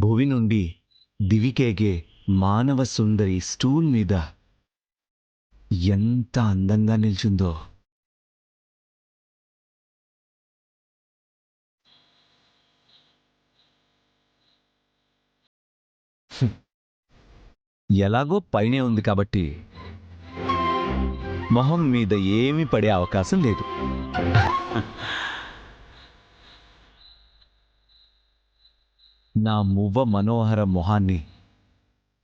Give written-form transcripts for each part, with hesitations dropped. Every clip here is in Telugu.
భువి నుండి దివికేగే మానవ సుందరి స్టూల్ మీద ఎంత అందంగా నిల్చుందో. ఎలాగో పైనే ఉంది కాబట్టి మొహం మీద ఏమీ పడే అవకాశం లేదు. నా మువ్వ మనోహర మొహాన్ని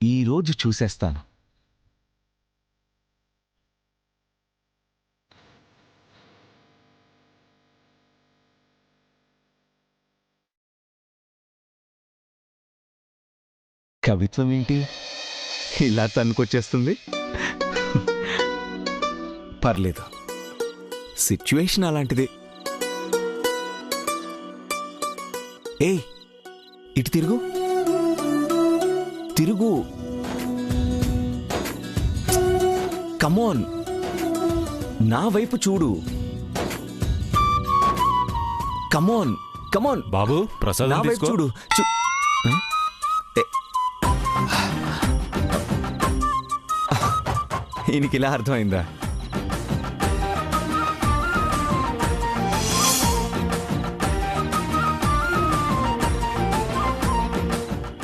ఈరోజు చూసేస్తాను. కవిత్వం ఏంటి ఇలా తనుకొచ్చేస్తుంది? పర్లేదు, సిచ్యువేషన్ అలాంటిదే. ఏయ్, ఇటు తిరుగు తిరుగు. కమోన్, నా వైపు చూడు. కమోన్ కమోన్ బాబు, ప్రసాదం నా వైపు తీసుకో. చూడు. ఈయనకి ఇలా అర్థమైందా?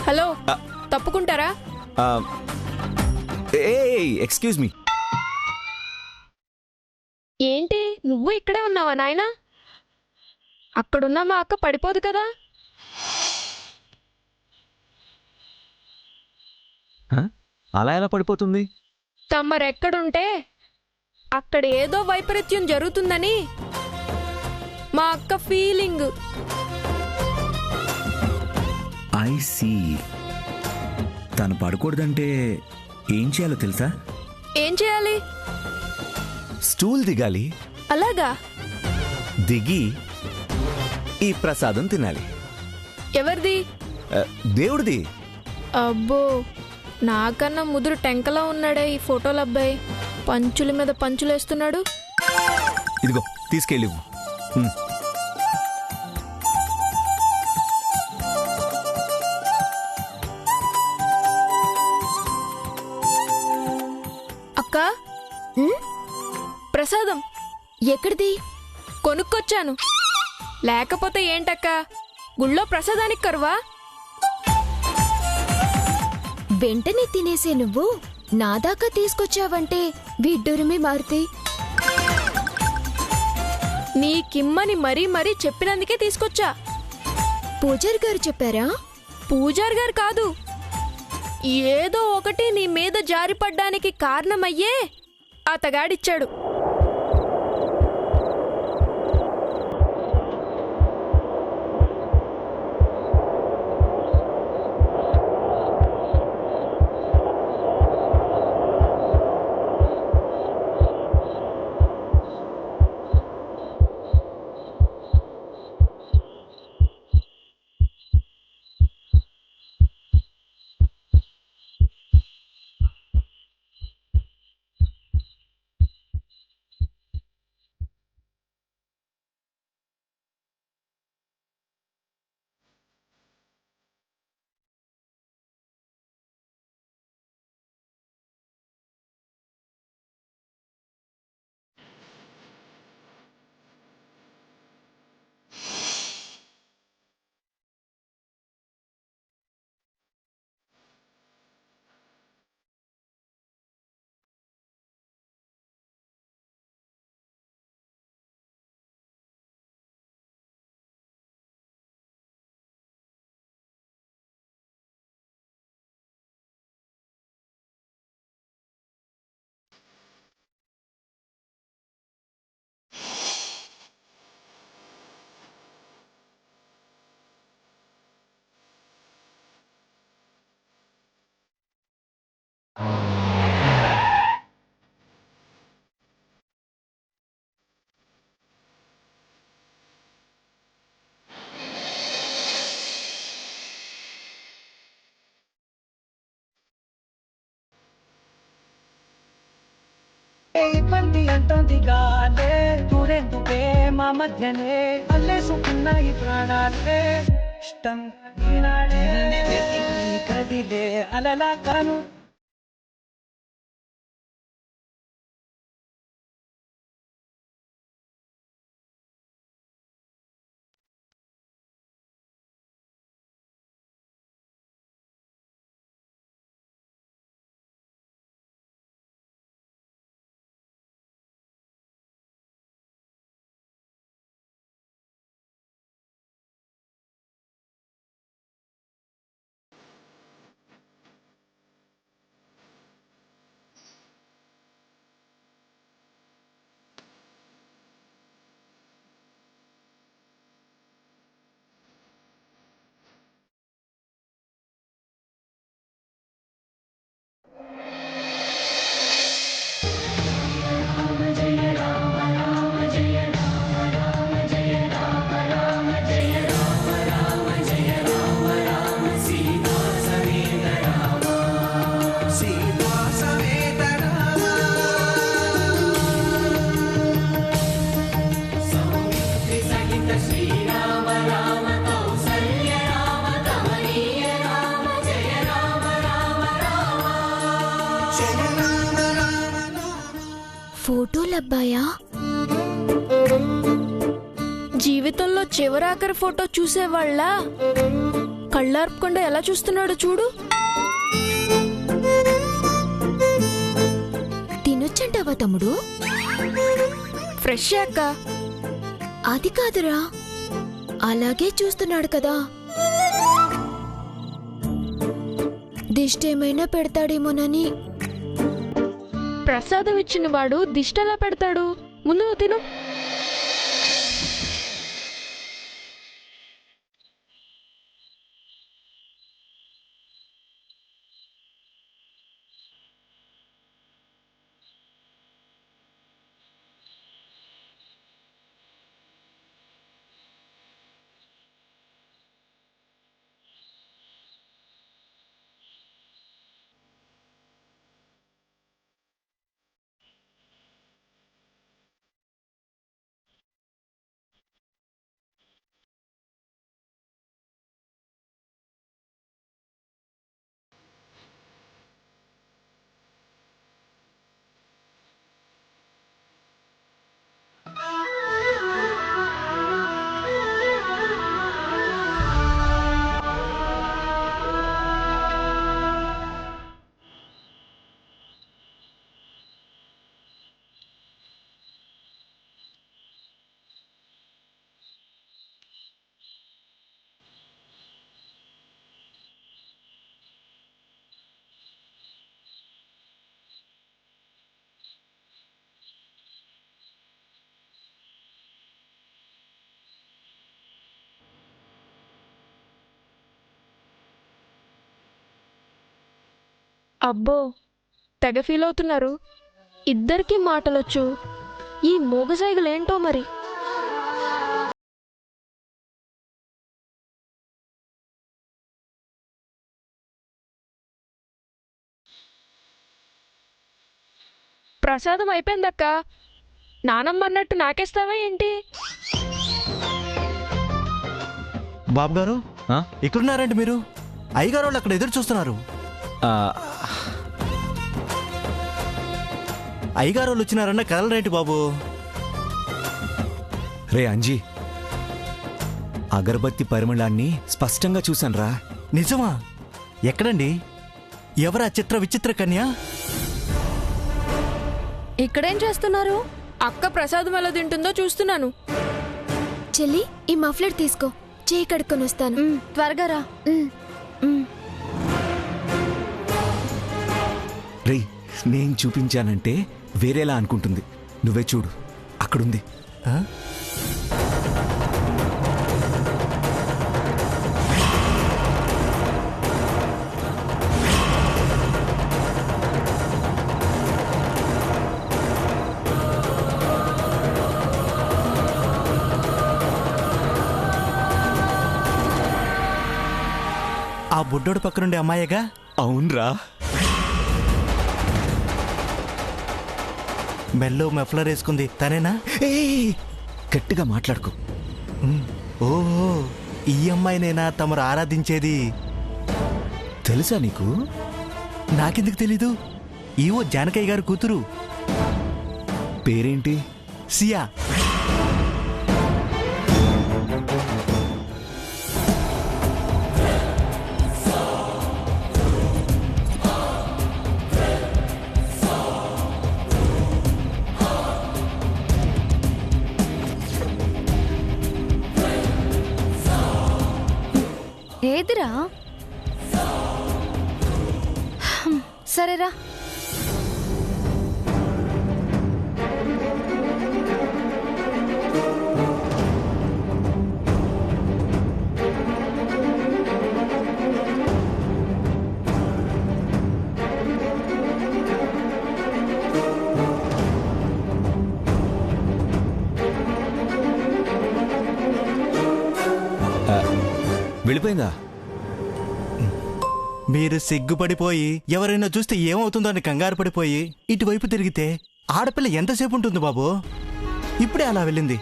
హలో, తప్పుకుంటారా? Excuse me. ఏంటి నువ్వు ఇక్కడే ఉన్నావా నాయనా? అక్కడున్న మా అక్క పడిపోదు కదా? అలా ఎలా పడిపోతుంది? తమరెక్కడుంటే అక్కడ ఏదో వైపరీత్యం జరుగుతుందని మా అక్క ఫీలింగ్. I see. తను పడకూడదంటే ఏం చేయాలో తెలుసా? ఏం చేయాలి? స్టూల్ దిగాలి. అలాగా? దిగి ఈ ప్రసాదం తినాలి. ఎవరిది? దేవుడిది. అబ్బో, నాకన్నా ముదురు టెంకలా ఉన్నాడే ఈ ఫోటోల అబ్బాయి. పంచుల మీద పంచులేస్తున్నాడు. ఇదిగో తీసుకెళ్ళివ్వు. అక్క, ప్రసాదం ఎక్కడిది? కొనుక్కొచ్చాను. లేకపోతే ఏంటక్క, గుళ్ళో ప్రసాదానికి కరువా? వెంటనే తినేసే నువ్వు నా దాకా తీసుకొచ్చావంటే విడ్డూరమే మారుతి. నీకిమ్మని మరీ మరీ చెప్పినందుకే తీసుకొచ్చా. పూజారి గారు చెప్పారా? పూజారి గారు కాదు, ఏదో ఒకటి నీ మీద జారిపడ్డానికి కారణమయ్యే అతగాడిచ్చాడు. ఇబ్బంది అంటుందిగానే దూరెందుకే మా మధ్యనే అల్లేసుకున్న ఈ ప్రాణాలే ఇష్టం ఈనాడే వెతికి కదిలే అలలా కాను ఫోటోలబ్బాయా? జీవితంలో చివరాఖరి ఫోటో చూసేవాళ్ళ కళ్ళార్పకుండా ఎలా చూస్తున్నాడు చూడు. తినొచ్చంటావా తమ్ముడు? ఫ్రెష్ అక్క. అది కాదురా, అలాగే చూస్తున్నాడు కదా. దిష్టేమైనా పెడతాడేమోనని. ప్రసాదం ఇచ్చిన వాడు దిష్టలా పెడతాడు? ముందు నువ్వు తిను. అబ్బో, తెగ ఫీల్ అవుతున్నారు. ఇద్దరికి మాటలొచ్చు, ఈ మూగసైగలేంటో మరి. ప్రసాదం అయిపోయిందక్క. నానమ్మ అన్నట్టు నాకేస్తావా ఏంటి? బాబు గారు, ఆ? ఇక్కడున్నారండి మీరు? అయ్యగారు వాళ్ళు అక్కడ ఎదురు చూస్తున్నారు. ఆ, అయ్యగారు వాళ్ళు వచ్చినారన్న కదలరేంటి బాబు? రే అంజీ, అగరబత్తి పరిమళాన్ని స్పష్టంగా చూశానురా. నిజమా? ఎక్కడండి? ఎవరా చిత్ర విచిత్ర కన్య? ఇక్కడేం చేస్తున్నారు? అక్క ప్రసాదం ఎలా తింటుందో చూస్తున్నాను. చెల్లి, ఈ మఫ్లర్ తీసుకో, చేయి కడుక్కొని వస్తాను. త్వరగా రా. రే, నేను చూపించానంటే వేరేలా అనుకుంటుంది. నువ్వే చూడు, అక్కడుంది. ఆ? ఆ బుడ్డోడు పక్కనుండే అమ్మాయిగా? అవునరా. మెల్లో మఫ్లర్ వేసుకుంది తనేనా? ఏ, గట్టిగా మాట్లాడుకో. ఓహో, ఈ అమ్మాయినేనా తమరు ఆరాధించేది? తెలుసా నీకు? నాకెందుకు తెలీదు? ఈవో జానకయ్య గారు కూతురు పేరేంటి? సియా. ఏదిరా? సరేరా. వెళ్ళిపోయిందా? మీరు సిగ్గుపడిపోయి ఎవరైనా చూస్తే ఏమవుతుందో అని కంగారు పడిపోయి ఇటువైపు తిరిగితే ఆడపిల్ల ఎంతసేపు ఉంటుంది బాబు? ఇప్పుడే అలా వెళ్ళింది.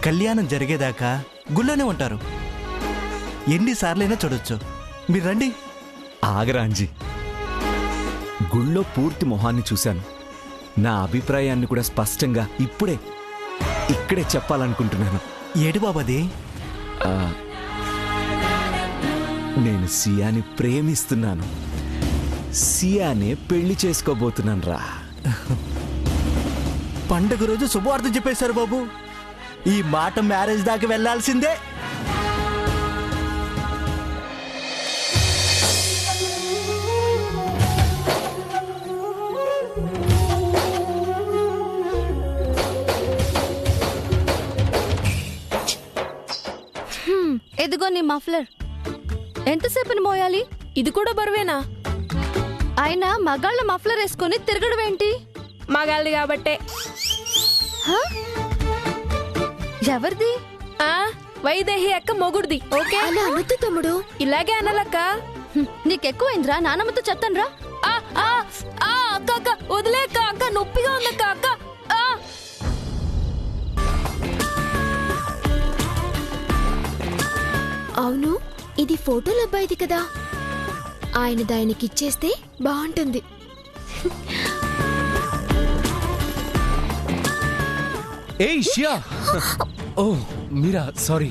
కళ్యాణం జరిగేదాకా గుళ్ళోనే ఉంటారు. ఎన్నిసార్లైనా చూడొచ్చు. మీరు రండి. ఆగరాంజీ, గుళ్ళో పూర్తి మొహాన్ని చూశాను. నా అభిప్రాయాన్ని కూడా స్పష్టంగా ఇక్కడే చెప్పాలనుకుంటున్నాను. ఏటి బాబది? నేను సియాని ప్రేమిస్తున్నాను. సియానే పెళ్లి చేసుకోబోతున్నాను రా. పండుగ రోజు శుభవార్త చెప్పేశారు బాబు. ఈ మాట మ్యారేజ్ దాకా వెళ్లాల్సిందే. ఎదిగో నీ మఫ్లర్. ఎంతసేపుని మోయాలి? ఇది కూడా బరువేనా? అయినా మగాళ్ళ మఫ్లర్ వేసుకొని తిరగడం ఏంటి? మగాళ్ళది కాబట్టే. ఎవరిది? వైదేహి అక్క మొగుడిది. ఓకే, అలా అనొద్దు తమ్ముడు. ఇలాగే అనలక్క. నీకెక్కువైందిరా. నానమ్మతో చెప్తాను రా. అక్క అక్క వదిలే అక్క. అక్క నొప్పిగా ఉందక్క. అక్క అవును, ఇది ఫోటోల అబ్బాయిది కదా. ఆయన దానికిచ్చేస్తే బాగుంటుంది. ఏయ్ షియా! ఓ మీరా, సారీ.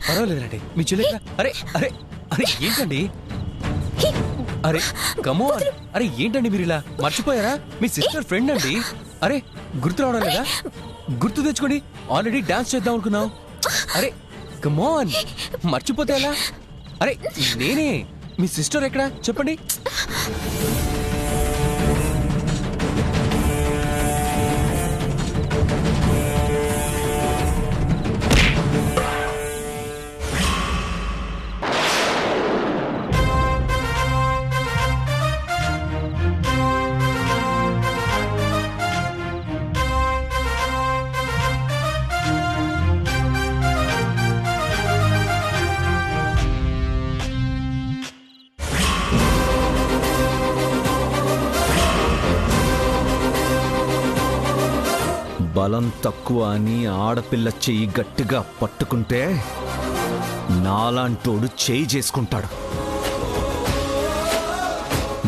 పర్వాలేదండి. మీ చెల్లి అరే అరే అరే ఏంటండి? అరే కమోన్! అరే ఏంటండి మీరు ఇలా మర్చిపోయారా? మీ సిస్టర్ ఫ్రెండ్ అండి. అరే గుర్తు రావడం లేదా? గుర్తు తెచ్చుకోండి. ఆల్రెడీ డాన్స్ చేద్దాం అనుకున్నాం. అరే కమోన్, మర్చిపోతే ఎలా? అరే నేనే. మీ సిస్టర్ ఎక్కడా చెప్పండి. బలం తక్కువ అని ఆడపిల్ల చెయ్యి గట్టిగా పట్టుకుంటే నాలాంటోడు చేయి చేసుకుంటాడు.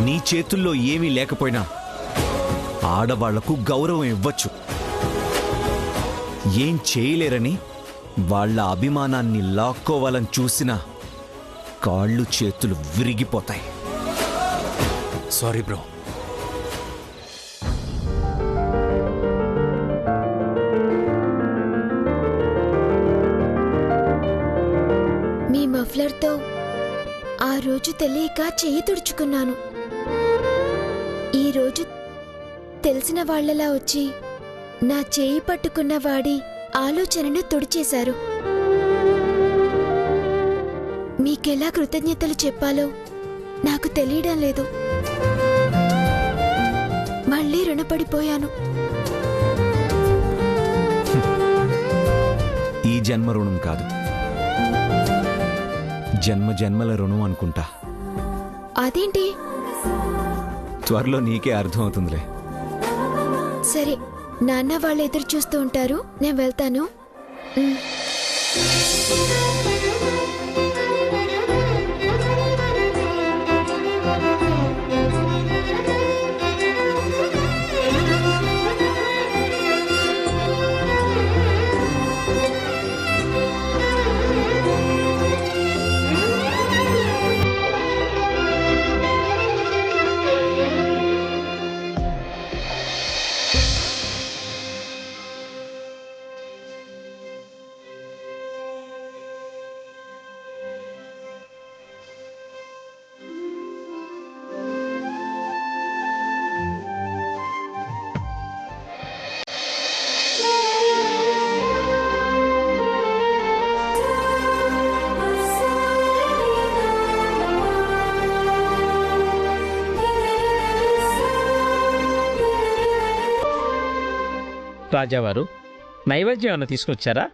నీ చేతుల్లో ఏమీ లేకపోయినా ఆడవాళ్లకు గౌరవం ఇవ్వచ్చు. ఏం చేయలేరని వాళ్ళ అభిమానాన్ని లాక్కోవాలని చూసినా కాళ్ళు చేతులు విరిగిపోతాయి. Sorry bro. మీ మఫ్లర్తో ఆ రోజు తెలియక చెయ్యి తుడుచుకున్నాను. ఈ రోజు తెలిసిన వాళ్లలా వచ్చి నా చేయి పట్టుకున్న వాడి ఆలోచనను తుడిచేశారు. మీకెలా కృతజ్ఞతలు చెప్పాలో నాకు తెలియడం లేదు. మళ్ళీ రుణపడిపోయాను. ఈ జన్మ రుణం కాదు, జన్మ జన్మల రుణం అనుకుంటా. అదేంటి? త్వరలో నీకే అర్థమవుతుందిలే. సరే, నాన్న వాళ్ళు ఎదురు చూస్తూ ఉంటారు. నేను వెళ్తాను. రాజావారు నైవేద్యం ఏమైనా తీసుకొచ్చారా?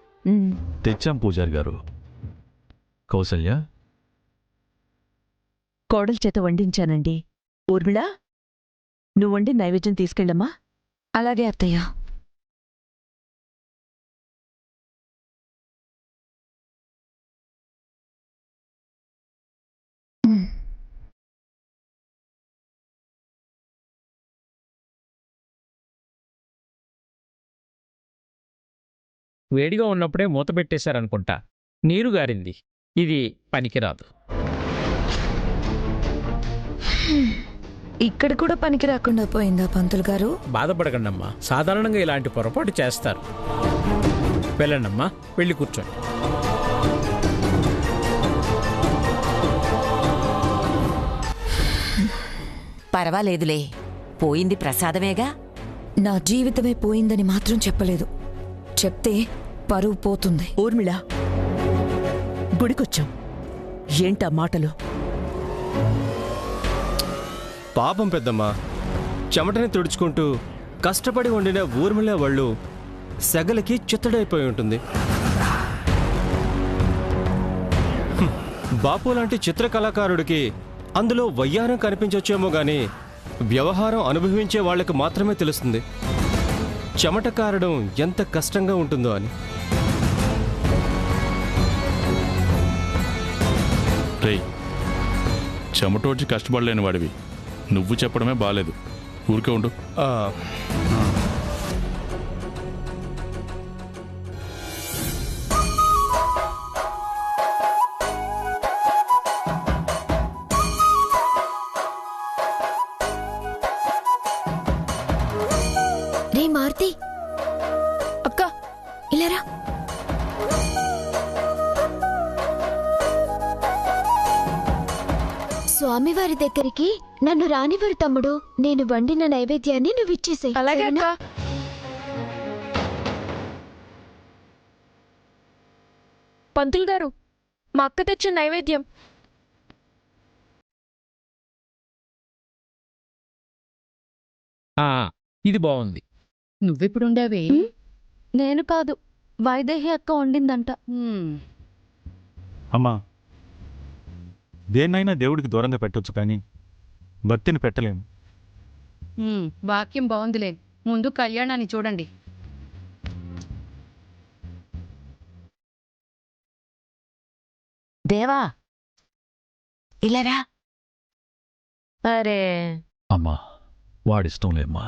తెచ్చాం పూజారి గారు. కౌసల్య, కోడల చేత వండించానండి. ఊర్మిళ, నువ్వు వండి నైవేద్యం తీసుకెళ్ళమ్మా. అలాగే అత్తయ్య. వేడిగా ఉన్నప్పుడే మూత పెట్టేశారనుకుంటా. నీరు గారింది. ఇది పనికిరాదు. ఇక్కడ కూడా పనికి రాకుండా పోయిందా పంతులు గారు? బాధపడకండమ్మా, సాధారణంగా ఇలాంటి పొరపాటు చేస్తారు. వెళ్ళండమ్మా, వెళ్ళి కూర్చోండి. పర్వాలేదులే, పోయింది ప్రసాదమేగా. నా జీవితమే పోయిందని మాత్రం చెప్పలేదు. చెప్తే పరువు పోతుంది. ఊర్మిళ, గుడికొచ్చాం, ఏంటా మాటలు? పాపం పెద్దమ్మా, చెమటని తుడుచుకుంటూ కష్టపడి వండిన ఊర్మిళ వాళ్ళు సెగలకి చిత్తడైపోయి ఉంటుంది. బాపు లాంటి చిత్ర కళాకారుడికి అందులో వయ్యారం కనిపించొచ్చేమో గాని వ్యవహారం అనుభవించే వాళ్లకు మాత్రమే తెలుస్తుంది చెమట కారడం ఎంత కష్టంగా ఉంటుందో అని. రేయ్, చెమటోడ్చి కష్టపడలేని వాడివి నువ్వు చెప్పడమే బాలేదు. ఊరికే ఉండు. రే మారుతి, అక్క, ఇలారా. స్వామివారి దగ్గరికి నన్ను రానివారు తమ్ముడు. నేను వండిన నైవేద్యాన్ని నువ్వు ఇచ్చేసేయ్. అలాగే అక్క. పంతులు గారు, మా అక్క తెచ్చిన నైవేద్యం. ఇది బాగుంది. నువ్వెప్పుడుండావే? నేను కాదు, వైదేహి అక్క వండిందంట. అమ్మా, దేన్నైనా దేవుడికి దూరంగా పెట్టొచ్చు కానీ భక్తిని పెట్టలేము. వాక్యం బాగుందిలే, ముందు కళ్యాణాన్ని చూడండి. దేవా, ఇలారా. అరే, అమ్మా, వాడిష్టం లేమ్మా.